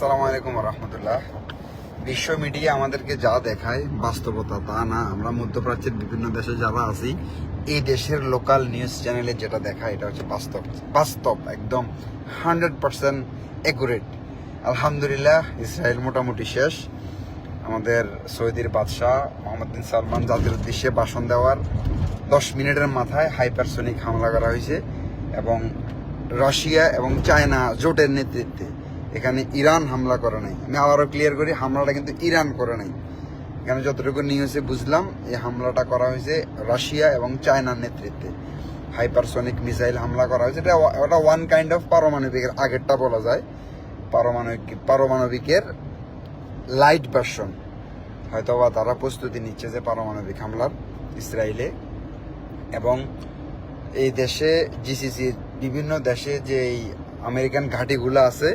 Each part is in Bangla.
আসসালামু আলাইকুম রহমতুল্লাহ। বিশ্ব মিডিয়া আমাদেরকে যা দেখায় বাস্তবতা তা না। আমরা মধ্যপ্রাচ্যের বিভিন্ন দেশে যারা আছি, এই দেশের লোকাল নিউজ চ্যানেলে যেটা দেখায় এটা হচ্ছে বাস্তব একদম 100% অ্যাকুরেট। আলহামদুলিল্লাহ, ইসরায়েল মোটামুটি শেষ। আমাদের সৌদির বাদশাহ মোহাম্মদ বিন সালমান জাতির উদ্দেশ্যে ভাষণ দেওয়ার 10 মিনিটের মাথায় হাইপারসনিক হামলা করা হয়েছে এবং রাশিয়া এবং চায়না জোটের নেতৃত্বে। এখানে ইরান হামলা করে নাই। আমি আবারও ক্লিয়ার করি, হামলাটা কিন্তু ইরান করে নাই। এখানে যতটুকু নিউজে বুঝলাম, এই হামলাটা করা হয়েছে রাশিয়া এবং চায়নার নেতৃত্বে। হাইপারসনিক মিসাইল হামলা করা হয়েছে। ওটা ওয়ান কাইন্ড অফ পারমাণবিকের আগেরটা বলা যায়, পারমাণবিকের লাইট ভার্সন। হয়তোবা তারা প্রস্তুতি নিচ্ছে যে পারমাণবিক হামলার ইসরায়েলে। এবং এই দেশে জিসিসি বিভিন্ন দেশে যে এই আমেরিকান ঘাঁটিগুলো আছে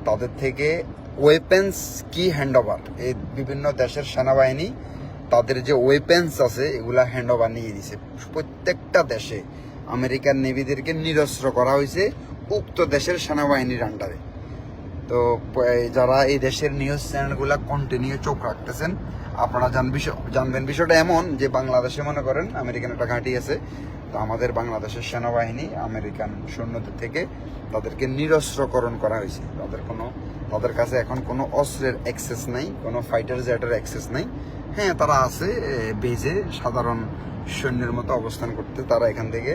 তাদের থেকে ওয়েপেন্স কি হ্যান্ড ওভার, এই বিভিন্ন দেশের সেনাবাহিনী তাদের যে ওয়েপেন্স আছে এগুলা হ্যান্ড ওভার নিয়ে দিছে। প্রত্যেকটা দেশে আমেরিকান নেভিদেরকে নিরস্ত্র করা হয়েছে উক্ত দেশের সেনাবাহিনীর আন্ডারে। তো যারা এই দেশের নিউজ চ্যানেলগুলা কন্টিনিউ চোখ রাখতেছেন, আপনারা জানবেন বিষয়টা এমন যে বাংলাদেশে মনে করেন আমেরিকান একটা ঘাঁটি আছে, তো আমাদের বাংলাদেশের সেনাবাহিনী আমেরিকান সৈন্যদের থেকে তাদেরকে নিরস্ত্রকরণ করা হয়েছে। তাদের কাছে এখন কোনো অস্ত্রের অ্যাক্সেস নাই, কোনো ফাইটার জেটের অ্যাক্সেস নাই। হ্যাঁ, তারা আছে বেজে সাধারণ সৈন্যের মতো অবস্থান করতে। তারা এখান থেকে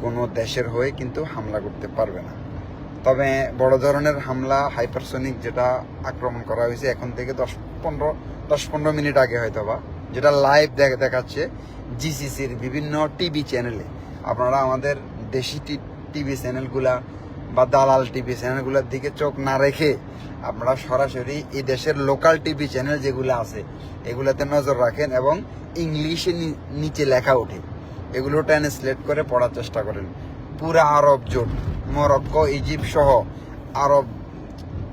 কোনো দেশের হয়ে কিন্তু হামলা করতে পারবে না। তবে বড় ধরনের হামলা হাইপারসনিক যেটা আক্রমণ করা হয়েছে এখন থেকে 10-15 মিনিট আগে হয়তোবা, যেটা লাইভ দেখাচ্ছে জিসিসির বিভিন্ন টিভি চ্যানেলে। আপনারা আমাদের দেশি টিভি চ্যানেলগুলা বা দালাল টিভি চ্যানেলগুলোর দিকে চোখ না রেখে আপনারা সরাসরি এই দেশের লোকাল টিভি চ্যানেল যেগুলো আছে এগুলোতে নজর রাখেন এবং ইংলিশে নিচে লেখা ওঠে, এগুলো ট্রান্সলেট করে পড়ার চেষ্টা করেন। পুরা আরব জোট, মরক্কো, ইজিপ্ট সহ আরব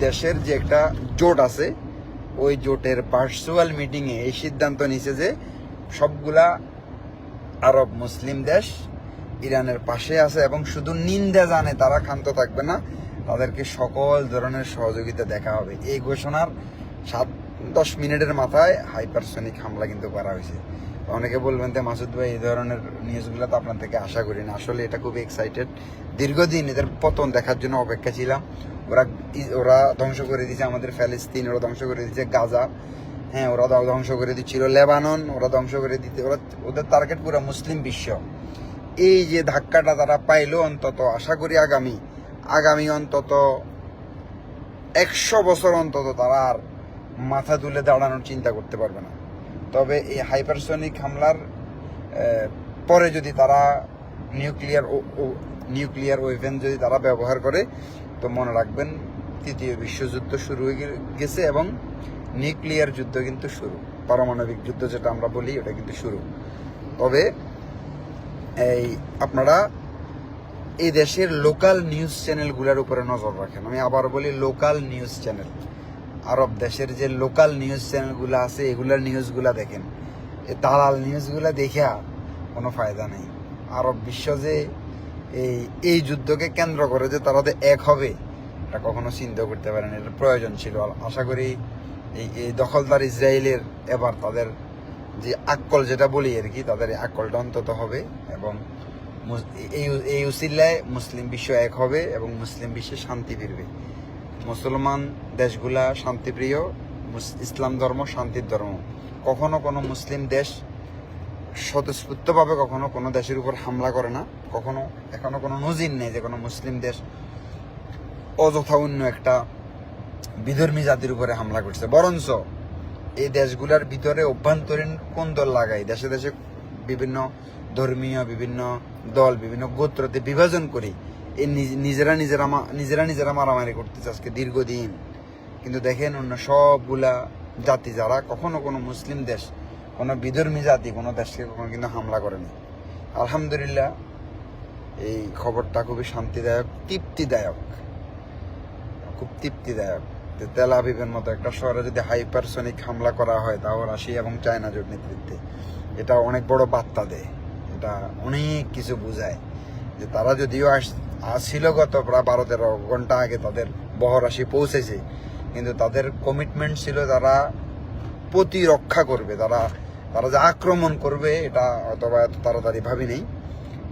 দেশের যে একটা জোট আছে, ওই জোটের ভার্চুয়াল মিটিংয়ে এই সিদ্ধান্ত নিছে যে সবগুলা আরব মুসলিম দেশ ইরানের পাশে আছে এবং শুধু নিন্দা জানে, তারা ক্ষান্ত থাকবে না, তাদেরকে সকল ধরনের সহযোগিতা দেখা হবে। এই ঘোষণার 7-10 মিনিটের মাথায় হাইপারসনিক হামলা কিন্তু করা হয়েছে। অনেকে বলবেন যে মাসুদ ভাই এই ধরনের নিউজগুলো তো আপনার থেকে আশা করি না। আসলে এটা খুবই এক্সাইটেড। দীর্ঘদিন এদের পতন দেখার জন্য অপেক্ষা ছিলাম। ওরা ধ্বংস করে দিয়েছে আমাদের ফ্যালেস্তিন, ওরা ধ্বংস করে দিয়েছে গাজা, হ্যাঁ ওরা ধ্বংস করে দিচ্ছিল লেবানন, ওরা ধ্বংস করে দিতে, ওদের টার্গেট পুরো মুসলিম বিশ্ব। এই যে ধাক্কাটা তারা পাইলো, অন্তত আশা করি আগামী অন্তত 100 বছর অন্তত তারা আর মাথা তুলে দাঁড়ানোর চিন্তা করতে পারবে না। তবে এই হাইপারসনিক হামলার পরে যদি তারা নিউক্লিয়ার ওয়েপেন যদি তারা ব্যবহার করে, তো মনে রাখবেন তৃতীয় বিশ্বযুদ্ধ শুরু হয়ে গেছে এবং নিউক্লিয়ার যুদ্ধ কিন্তু শুরু, পারমাণবিক যুদ্ধ যেটা আমরা বলি ওটা কিন্তু শুরু। তবে আপনারা এই দেশের লোকাল নিউজ চ্যানেলগুলোর উপরে নজর রাখেন। আমি আবার বলি, লোকাল নিউজ চ্যানেল, আরব দেশের যে লোকাল নিউজ চ্যানেলগুলো আছে এগুলার নিউজগুলা দেখেন। এই দালাল নিউজগুলা দেখা কোনো ফায়দা নেই। আরব বিশ্ব যে এই যুদ্ধকে কেন্দ্র করে যে তারা যে এক হবে, এটা কখনো চিন্তা করতে পারেন। এটার প্রয়োজন ছিল। আশা করি এই দখলদার ইসরায়েলের এবার তাদের যে আক্কল যেটা বলি আর কি, তাদের আক্কলটা অন্তত হবে এবং এই উসিলায় মুসলিম বিশ্ব এক হবে এবং মুসলিম বিশ্বে শান্তি ফিরবে। মুসলমান দেশগুলা শান্তিপ্রিয়, ইসলাম ধর্ম শান্তির ধর্ম। কখনো কোনো মুসলিম দেশ স্বতঃস্ফূর্তভাবে কখনো কোনো দেশের উপর হামলা করে না। এখনো কোনো নজির নেই যে কোনো মুসলিম দেশ অযথা অন্য একটা বিধর্মী জাতির উপরে হামলা করছে। বরঞ্চ এই দেশগুলোর ভিতরে অভ্যন্তরীণ কোন্দল লাগাই, দেশে দেশে বিভিন্ন ধর্মীয় বিভিন্ন দল বিভিন্ন গোত্রতে বিভাজন করি এই নিজেরা মারামারি করতেছে আজকে দীর্ঘদিন। কিন্তু দেখেন অন্য সবগুলা জাতি যারা কখনো কোনো মুসলিম দেশ, কোনো বিধর্মী জাতি কোনো দেশকে কখনো কিন্তু হামলা করেনি। আলহামদুলিল্লাহ, এই খবরটা খুবই শান্তিদায়ক, খুব তৃপ্তিদায়ক। তেল আবিবের মতো একটা শহরে যদি হাইপারসনিক হামলা করা হয়, তাও রাশিয়া এবং চায়না জোট নেতৃত্বে, এটা অনেক বড় বার্তা দেয়। এটা অনেক কিছু বোঝায় যে তারা যদিও আসছিল গত প্রায় 12-13 ঘন্টা আগে, তাদের বহর আসি পৌঁছেছে, কিন্তু তাদের কমিটমেন্ট ছিল তারা প্রতিরক্ষা করবে, তারা যে আক্রমণ করবে এটা অথবা এত তাড়াতাড়ি ভাবি নেই,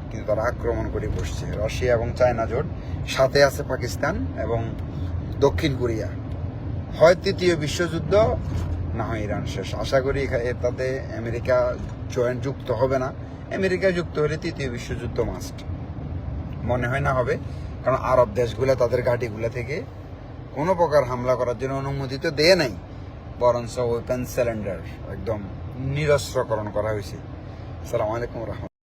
কিন্তু তারা আক্রমণ করে বসছে। রাশিয়া এবং চায়না জোট, সাথে আছে পাকিস্তান এবং দক্ষিণ কোরিয়া। হয় তৃতীয় বিশ্বযুদ্ধ, না হয় ইরান শেষ। আশা করি তাতে আমেরিকা যুক্ত হবে না। আমেরিকা যুক্ত হলে তৃতীয় বিশ্বযুদ্ধ মাস্ট, মনে হয় না হবে, কারণ আরব দেশগুলো তাদের ঘাঁটিগুলো থেকে কোনো প্রকার হামলা করার জন্য অনুমতি তো দেয় নাই, বরঞ্চ ওয়েপন সিলিন্ডার একদম নিরস্ত্রকরণ করা হয়েছে। আসসালামু আলাইকুম রহমতুল্লাহ।